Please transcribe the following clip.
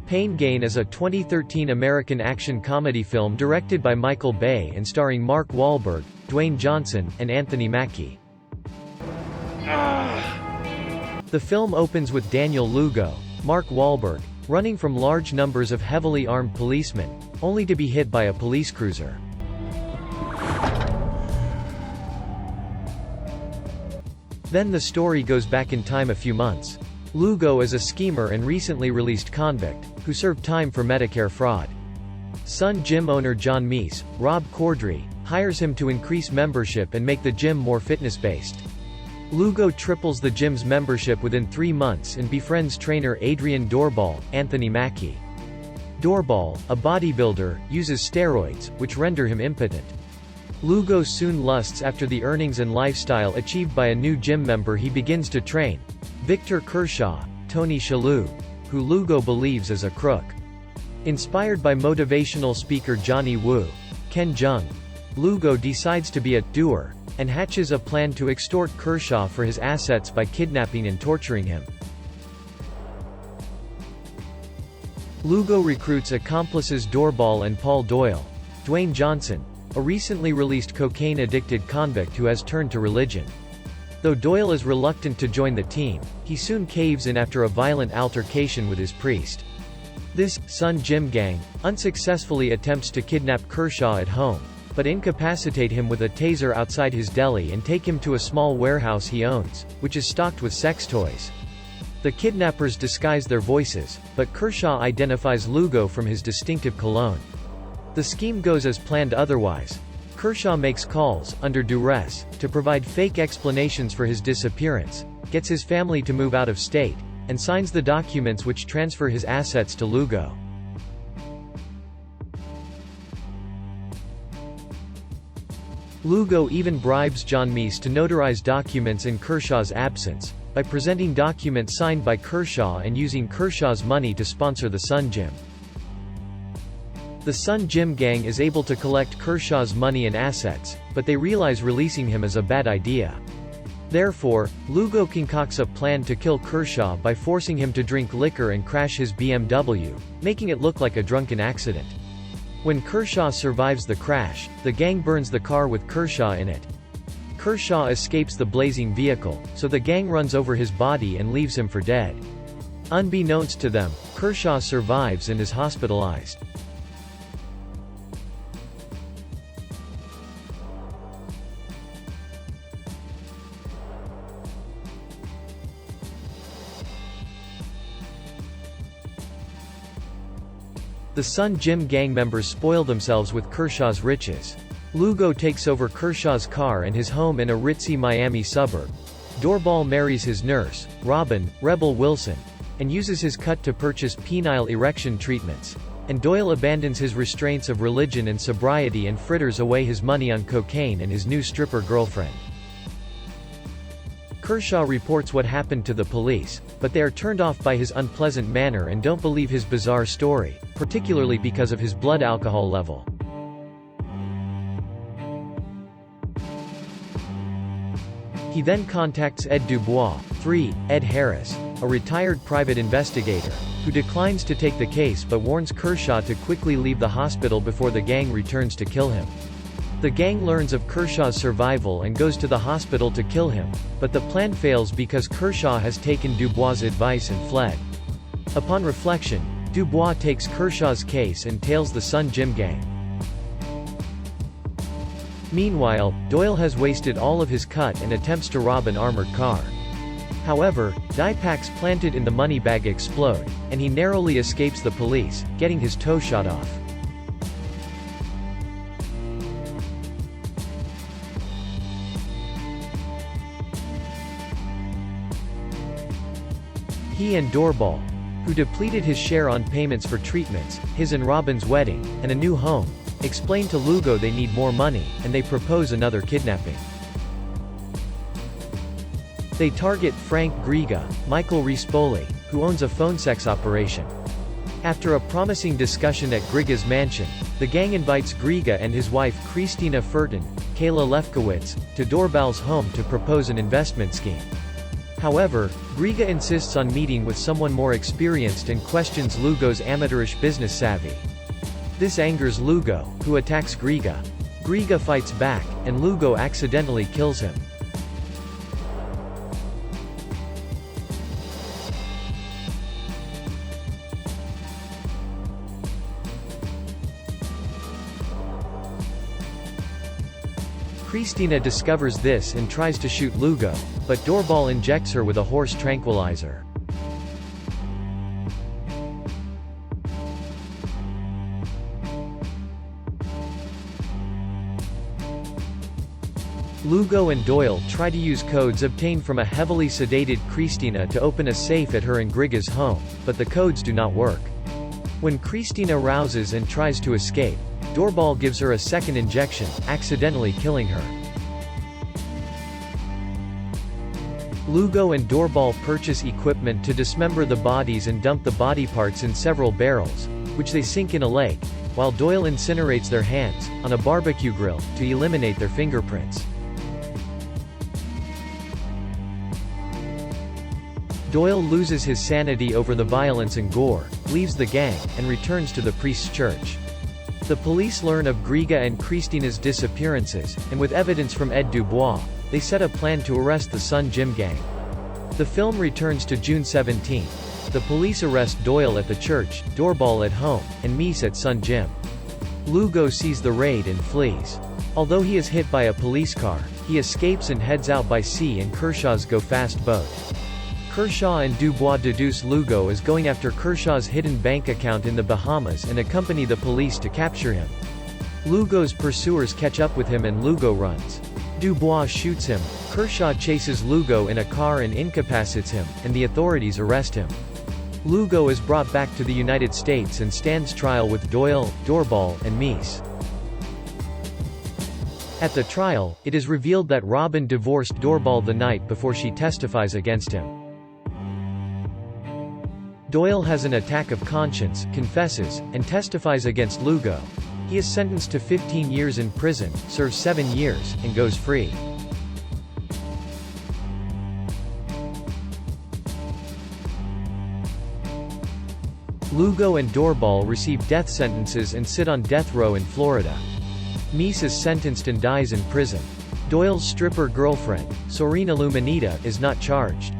Pain&Gain is a 2013 American action comedy film directed by Michael Bay and starring Mark Wahlberg, Dwayne Johnson, and Anthony Mackie. The film opens with Daniel Lugo, Mark Wahlberg, running from large numbers of heavily armed policemen, only to be hit by a police cruiser. Then the story goes back in time a few months. Lugo is a schemer and recently released convict, who served time for Medicare fraud. Sun Gym owner John Meese, Rob Corddry, hires him to increase membership and make the gym more fitness-based. Lugo triples the gym's membership within 3 months and befriends trainer Adrian Doorbal, Anthony Mackie. Doorbal, a bodybuilder, uses steroids, which render him impotent. Lugo soon lusts after the earnings and lifestyle achieved by a new gym member he begins to train, Victor Kershaw, Tony Shalhoub, who Lugo believes is a crook. Inspired by motivational speaker Johnny Woo, Ken Jeong, Lugo decides to be a doer, and hatches a plan to extort Kershaw for his assets by kidnapping and torturing him. Lugo recruits accomplices Doorbal and Paul Doyle, Dwayne Johnson, a recently released cocaine-addicted convict who has turned to religion. Though Doyle is reluctant to join the team, he soon caves in after a violent altercation with his priest. This Sun Gym gang unsuccessfully attempts to kidnap Kershaw at home, but incapacitate him with a taser outside his deli and take him to a small warehouse he owns, which is stocked with sex toys. The kidnappers disguise their voices, but Kershaw identifies Lugo from his distinctive cologne. The scheme goes as planned otherwise. Kershaw makes calls, under duress, to provide fake explanations for his disappearance, gets his family to move out of state, and signs the documents which transfer his assets to Lugo. Lugo even bribes John Meese to notarize documents in Kershaw's absence, by presenting documents signed by Kershaw and using Kershaw's money to sponsor the Sun Gym. The Sun Gym gang is able to collect Kershaw's money and assets, but they realize releasing him is a bad idea. Therefore, Lugo concocts a plan to kill Kershaw by forcing him to drink liquor and crash his BMW, making it look like a drunken accident. When Kershaw survives the crash, the gang burns the car with Kershaw in it. Kershaw escapes the blazing vehicle, so the gang runs over his body and leaves him for dead. Unbeknownst to them, Kershaw survives and is hospitalized. The Sun Gym gang members spoil themselves with Kershaw's riches. Lugo takes over Kershaw's car and his home in a ritzy Miami suburb. Doorbal marries his nurse, Robin, Rebel Wilson, and uses his cut to purchase penile erection treatments. And Doyle abandons his restraints of religion and sobriety and fritters away his money on cocaine and his new stripper girlfriend. Kershaw reports what happened to the police, but they are turned off by his unpleasant manner and don't believe his bizarre story, particularly because of his blood alcohol level. He then contacts Ed Dubois, Ed Harris, a retired private investigator, who declines to take the case but warns Kershaw to quickly leave the hospital before the gang returns to kill him. The gang learns of Kershaw's survival and goes to the hospital to kill him, but the plan fails because Kershaw has taken Dubois' advice and fled. Upon reflection, Dubois takes Kershaw's case and tails the Sun Gym gang. Meanwhile, Doyle has wasted all of his cut and attempts to rob an armored car. However, dye packs planted in the money bag explode, and he narrowly escapes the police, getting his toe shot off. He and Doorbal, who depleted his share on payments for treatments, his and Robin's wedding, and a new home, explain to Lugo they need more money, and they propose another kidnapping. They target Frank Griga, Michael Rispoli, who owns a phone sex operation. After a promising discussion at Griga's mansion, the gang invites Griga and his wife Christina Furton, Kayla Lefkowitz, to Doorbal's home to propose an investment scheme. However, Griga insists on meeting with someone more experienced and questions Lugo's amateurish business savvy. This angers Lugo, who attacks Griga. Griga fights back, and Lugo accidentally kills him. Christina discovers this and tries to shoot Lugo, but Doorbal injects her with a horse tranquilizer. Lugo and Doyle try to use codes obtained from a heavily sedated Christina to open a safe at her and Griga's home, but the codes do not work. When Christina rouses and tries to escape, Doorbal gives her a second injection, accidentally killing her. Lugo and Doorbal purchase equipment to dismember the bodies and dump the body parts in several barrels, which they sink in a lake, while Doyle incinerates their hands, on a barbecue grill, to eliminate their fingerprints. Doyle loses his sanity over the violence and gore, leaves the gang, and returns to the priest's church. The police learn of Griga and Christina's disappearances, and with evidence from Ed Dubois, they set a plan to arrest the Son Jim gang. The film returns to June 17. The police arrest Doyle at the church, Doorbal at home, and Mies at Son Jim. Lugo sees the raid and flees. Although he is hit by a police car, he escapes and heads out by sea in Kershaw's go-fast boat. Kershaw and Dubois deduce Lugo is going after Kershaw's hidden bank account in the Bahamas and accompany the police to capture him. Lugo's pursuers catch up with him and Lugo runs. Dubois shoots him, Kershaw chases Lugo in a car and incapacitates him, and the authorities arrest him. Lugo is brought back to the United States and stands trial with Doyle, Doorbal, and Mies. At the trial, it is revealed that Robin divorced Doorbal the night before she testifies against him. Doyle has an attack of conscience, confesses, and testifies against Lugo. He is sentenced to 15 years in prison, serves 7 years, and goes free. Lugo and Doorbal receive death sentences and sit on death row in Florida. Mies is sentenced and dies in prison. Doyle's stripper girlfriend, Sorina Lumanita, is not charged.